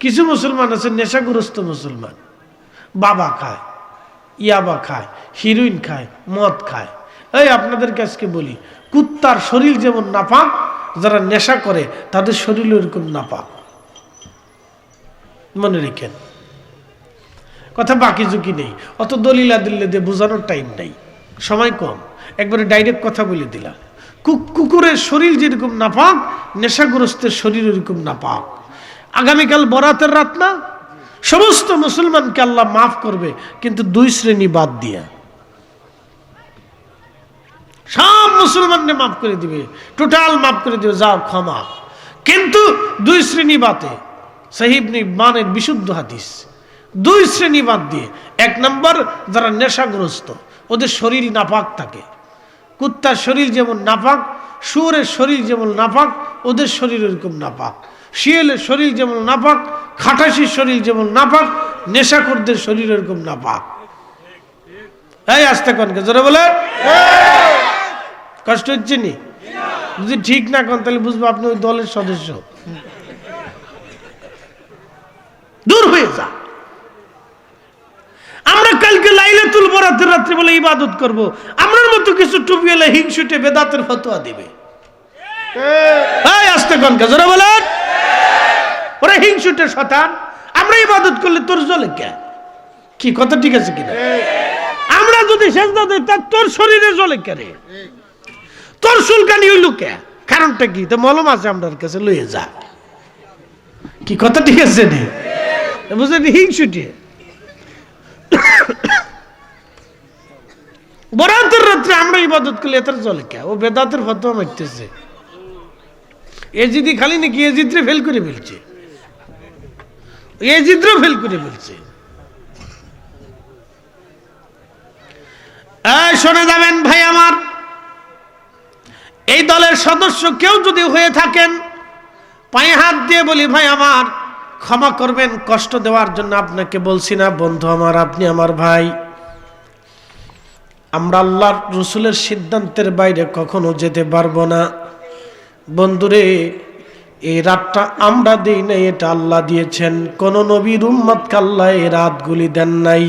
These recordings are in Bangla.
কিছু মুসলমান আছে নেশাগ্রস্ত মুসলমান, বাবা খায়, ইয়াবা খায়, হিরোইন খায়, মদ খায়। এই আপনাদের কাছে বলি, কুত্তার শরীর যেমন নাপাক, যারা নেশা করে তাদের শরীর এরকম নাপাক। মনে রেখেন, কথা বাকি ঝুঁকি নেই, অত দলিলা দিল্লে দিয়ে বোঝানোর টাইম নেই, সময় কম, একবারে ডাইরেক্ট কথা বলে দিলাম। কুকুরের শরীর যেরকম নাপাক, নেশাগ্রস্তের শরীর এরকম নাপাক। আগামীকাল বরাতের রাত না, সমস্ত মুসলমানকে আল্লাহ মাফ করবে, কিন্তু দুই শ্রেণী বাদ দিয়া সব মুসলমানকে মাফ করে দিবে, টোটাল মাফ করে দিবে, যাও ক্ষমা। কিন্তু দুই শ্রেণী বাদে, সহিহ ইবনে হিব্বানের বিশুদ্ধ হাদিস, দুই শ্রেণী বাদ দিয়ে। এক নম্বর, যারা নেশাগ্রস্ত, ওদের শরীর নাপাক থাকে। কুত্তার শরীর যেমন নাপাক, শুয়োরের শরীর যেমন নাপাক, ওদের শরীর এরকম নাপাক। শিয়ালের শরীর যেমন নাপাক, খাটাসির শরীর যেমন নাপাক, নেশাখোরদের শরীর এরকম নাপাক। এই আস্তে কনকে জোরে বলে, কষ্ট হচ্ছে নি? যদি ঠিক না করেন তাহলে বুঝবো আপনি ওই দলের সদস্য। দূর হয়ে যা। আমরা কালকে লাইলাতুল বরাতের রাত্রে বলে ইবাদত করব, আমরার মতো কিছু টুপিওয়ালা হিংসুটে বেদাতের ফতোয়া দিবে। এই আস্তে কনকে জোরে বলেন, ওরা হিংসুটে শয়তান। আমরা ইবাদত করলে তোর জ্বলে কে? কি কথা ঠিক আছে কিনা? আমরা যদি সেজদা দেই তা তোর শরীরে জ্বলে কে রে? তোর চুলকানি হইল কে? কারণটা কি? তো মলম আছে আমরার কাছে, লইয়ে যা। কি কথা ঠিক আছে রে? বুঝলেন, হিংসুটে। বরাতের রাত্রে আমরা ইবাদত করলে এটার জ্বলে কে? ও বেদাতের ফতোয়া মারতেছে। এজিদি খালি নাকি এজিদরে ফেল করে ফেলছে, এজিদরে ফেল করে ফেলছে। শুনে যাবেন ভাই আমার, এই দলের সদস্য কেউ যদি হয়ে থাকেন, পায়ে হাত দিয়ে বলি ভাই আমার ক্ষমা করবেন, কষ্ট দেওয়ার জন্য আপনাকে বলছি না, বন্ধু আমার, আপনি আমার ভাই। আমরা আল্লাহর রসুলের সিদ্ধান্তের বাইরে কখনো যেতে পারবো না। বন্ধুরে, এই রাতটা আমরা দিই নাই, এটা আল্লাহ দিয়েছেন। কোন নবীর উম্মতকে আল্লাহ এই রাতগুলি দেন নাই।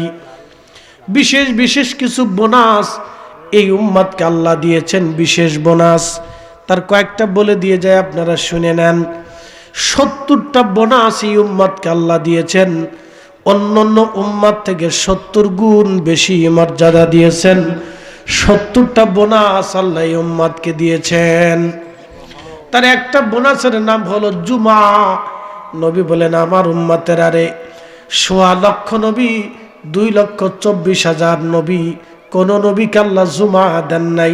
বিশেষ বিশেষ কিছু বোনাস এই উম্মতকে আল্লাহ দিয়েছেন, বিশেষ বোনাস। তার কয়েকটা বলে দিয়ে যায়, আপনারা শুনে নেন। 70টা বোনাস এই উম্মতকে আল্লাহ দিয়েছেন। অন্যান্য উম্মত থেকে 70 গুণ বেশি মর্যাদা দিয়েছেন। 70টা বোনাস আল্লাহ এই উম্মতকে দিয়েছেন। তার একটা বোনাসের নাম হলো জুমা। নবী বলেন, আমার উম্মতের আরে 1.25 লক্ষ নবী, 2,24,000 নবী, কোন নবীকে আল্লাহ জুমা দেন নাই।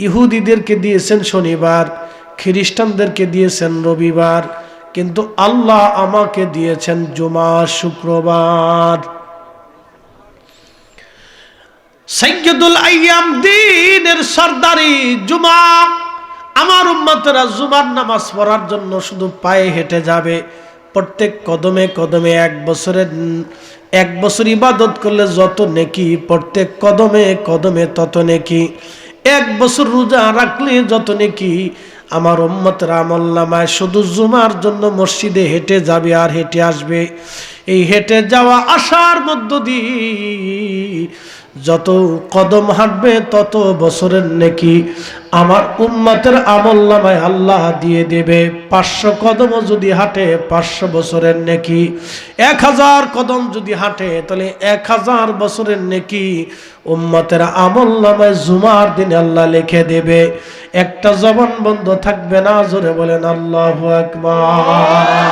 ইহুদিদেরকে দিয়েছেন শনিবার, খ্রিস্টানদেরকে দিয়েছেন রবিবার, কিন্তু আল্লাহ আমাকে দিয়েছেন জুমা, শুক্রবার। সাইয়্যিদুল আইয়াম, দিনের সরদারি জুমা। আমার উম্মতেরা জুমার নামাজ পড়ার জন্য শুধু পায়ে হেঁটে যাবে। প্রত্যেক কদমে কদমে 1 বছর ইবাদত করলে যত নেকি, প্রত্যেক কদমে কদমে তত নেকি। 1 বছর রোজা রাখলে যত নেকি। আমার উম্মতের আমলনামায় শুধু জুমার জন্য মসজিদে হেঁটে যাবে আর হেঁটে আসবে। এই হেঁটে যাওয়া আসার মধ্য দিয়ে যত কদম হাঁটবে তত বছরের নেকি আমার উম্মতের আমলনামায় আল্লাহ দিয়ে দেবে। 500 কদমও যদি হাঁটে 500 বছরের নেকি। 1000 কদম যদি হাঁটে তাহলে 1000 বছরের নেকি উম্মতের আমলনামায় জুমার দিন আল্লাহ লিখে দেবে। একটা জবান বন্ধ থাকবে না, জোরে বলেন আল্লাহু আকবার।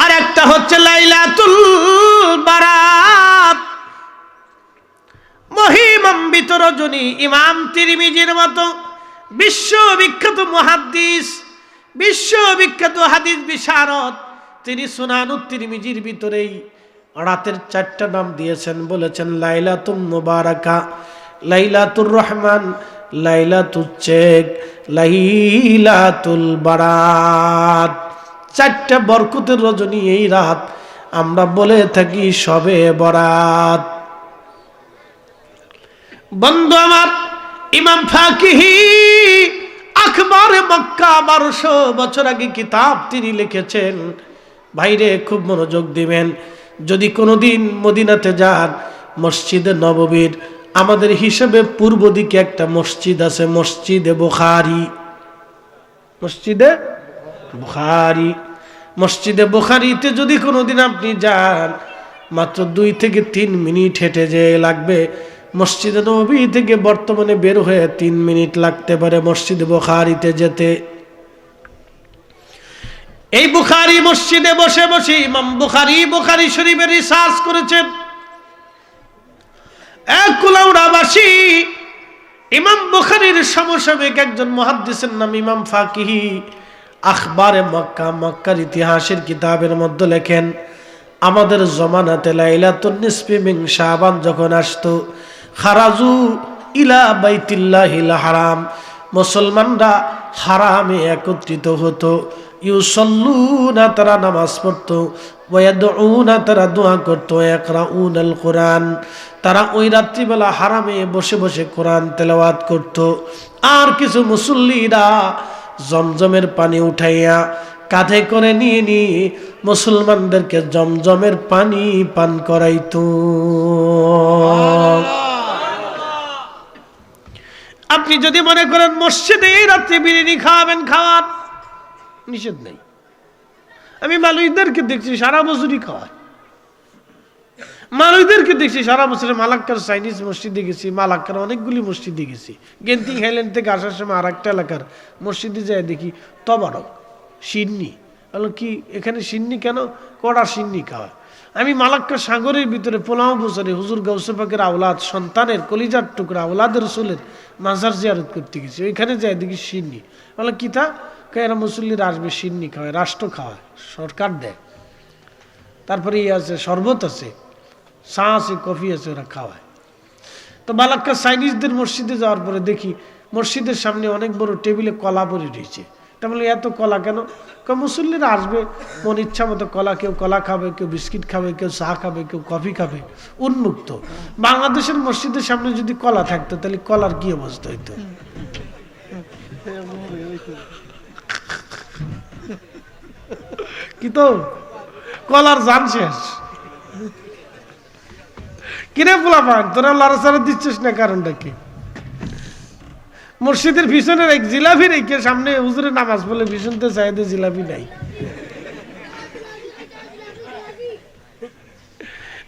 আর একটা হচ্ছে লাইলাতুল বারাত, মহিমান্বিত রজনী। ইমাম তিরমিজির মতো বিশ্ববিখ্যাত মুহাদ্দিস, বিশ্ববিখ্যাত হাদিস বিশারদ, তিনি সুনানুত তিরমিজির ভিতরেই রাতের 4টা নাম দিয়েছেন। বলেছেন লাইলাতুল মুবারাকা, লাইলাতুর রহমান, লাইলাতুল চেক, লাইলাতুল বারাত। 4টা বরকতের রজনী এই রাত, আমরা বলে থাকি শবে বরাত। বন্ধু আমার, ইমাম ফাকিহি আখবারে মক্কা 1200 বছর আগে কিতাব তিনি লিখেছেন। ভাইরে খুব মনোযোগ দিবেন, যদি কোনোদিন মদিনাতে যান, মসজিদে নববীর আমাদের হিসেবে পূর্ব দিকে একটা মসজিদ আছে, মসজিদে বুখারী। মসজিদে বুখারী, মসজিদে বুখারীতে যদি কোনোদিন আপনি যান, মাত্র 2 থেকে 3 মিনিট হেঁটে যেয়ে লাগবে। মসজিদে নববী থেকে বর্তমানে বের হয়ে 3 মিনিট লাগতে পারে মসজিদে বুখারীতে যেতে। এই বুখারী মসজিদে বসে বসে ইমাম বুখারী শরীফের রিসার্চ করেছেন। এক কুলাউড়াবাসী ইমাম বুখারীর সমসাময়িক একজন মুহাদ্দিসের নাম ইমাম ফাকিহি আখবারে মক্কার ইতিহাসের কিতাবের মধ্যে লেখেন, আমাদের জমানাতে লাইলাতুন নিসফি মিন শাবান যখন আসতো, খারাজু ইলা বাইতিল্লাহিল হারাম, মুসলমানরা হারামে একত্রিত হতো। ইউসাল্লুনা, তারা নামাজ পড়তো, ওয়ায়াদউনা, তারা দোয়া করতো, ইয়াকরাউনাল কোরআন, তারা ওই রাত্রিবেলা হারামে বসে বসে কোরআন তেলাওয়াত করত। আর কিছু মুসল্লিরা জমজমের পানি উঠাইয়া কাঁধে করে নিয়ে নিয়ে মুসলমানদেরকে জমজমের পানি পান করাইতো। আপনি যদি মনে করেন মসজিদে এই রাত্রে বিরিয়ানি খাওয়াবেন, খাওয়ান, নিষেধ নেই। আমি মালুইদেরকে দেখছি সারা বছরই খাওয়ায়, মালুইদেরকে দেখছি সারা বছরে। মালাক্কার চাইনিজ মসজিদে গেছি, মালাক্কার অনেকগুলি মসজিদে গেছি। গেন্তি হাইল্যান্ড থেকে আসার সময় আর একটা এলাকার মসজিদে যায় দেখি তবারক সিন্নি। বলো কি এখানে সিন্নি কেন? কড়া সিন্নি খাওয়া। আমি মালাক্কার সাগরের ভিতরে 15 বছরে হুজুর গাউসে পাকের আওলাদ, সন্তানের কলিজার টুকরা আওলাদের রসুলের মাজার জিয়ারত করতে গেছি, ওইখানে যায় দেখি সিন্নি। বলো কি তা? এরা মুসল্লিরা আসবে সিন্নি খাওয়ায়, রাষ্ট্র খাওয়ায়, সরকার দেয়। তারপরে ইয়ে আছে, শরবত আছে, চা আছে, কফি আছে, ওরা খাওয়ায়। তো মালাক্কা চাইনিজদের মসজিদে যাওয়ার পরে দেখি মসজিদের সামনে অনেক বড় টেবিলে কলা পরে রয়েছে। তা বলে এত কলা কেন? মুসল্লিরা আসবে মন ইচ্ছা মতো কলা, কেউ কলা খাবে, কেউ বিস্কিট খাবে, কেউ চা খাবে, কেউ কফি খাবে, উন্মুক্ত। বাংলাদেশের মসজিদের সামনে যদি কলা থাকতো তাহলে কলার কি অবস্থা হইতো? কি তো কলার জান শেষ। কিরে পোলাপান, তোরা লড়াচড়া দিচ্ছিস না, কারণটা কি? মসজিদের পিছনের এক জিলাপি রেখে সামনে হুজুরে নামাজ পড়লে পিছনতে চাইতে জিলাপি নাই।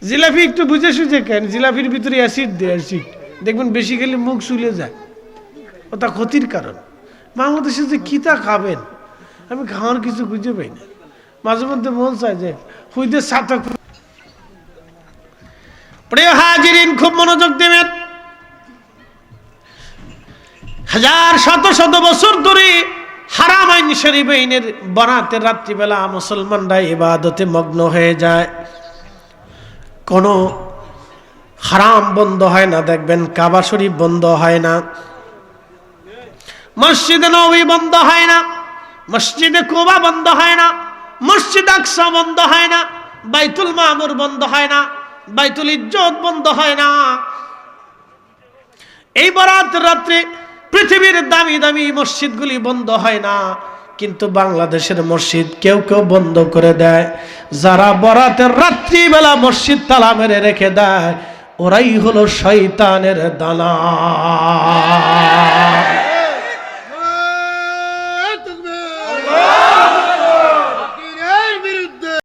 জিলাপি একটু বুঝে সুঝে কেন, জিলাপির ভিতরে অ্যাসিড দেয়, অ্যাসিড দেখবেন বেশি খেলে মুখ চুলে যায়, ওটা ক্ষতির কারণ। বাংলাদেশে যে কিতা খাবেন, আমি খাওয়ার কিছু খুঁজে পাই না। মাঝে মধ্যে মন চায় যে হুইদের সাথে। প্রিয় হাজিরিন, খুব মনোযোগ দেবেন। হাজার শত শত বছর ধরে হারামাইন শরীফাইনের বরাতের রাত্রিবেলা মুসলমানরা ইবাদতে মগ্ন হয়ে যায়, কোনো হারাম বন্ধ হয় না। দেখবেন কাবা শরীফ বন্ধ হয় না, মসজিদে নববী বন্ধ হয় না, মসজিদে কুবা বন্ধ হয় না, মসজিদ আকসা বন্ধ হয় না, বাইতুল মামুর বন্ধ হয় না, বাইতুল ইজ্জত বন্ধ হয় না। এই বরাতের রাত্রে পৃথিবীর দামি দামি মসজিদগুলি বন্ধ হয় না, কিন্তু বাংলাদেশের মসজিদ কেউ কেউ বন্ধ করে দেয়। যারা বরাতের রাত্রিবেলা মসজিদ তালা মেরে রেখে দেয়, ওরাই হলো শয়তানের দালাল।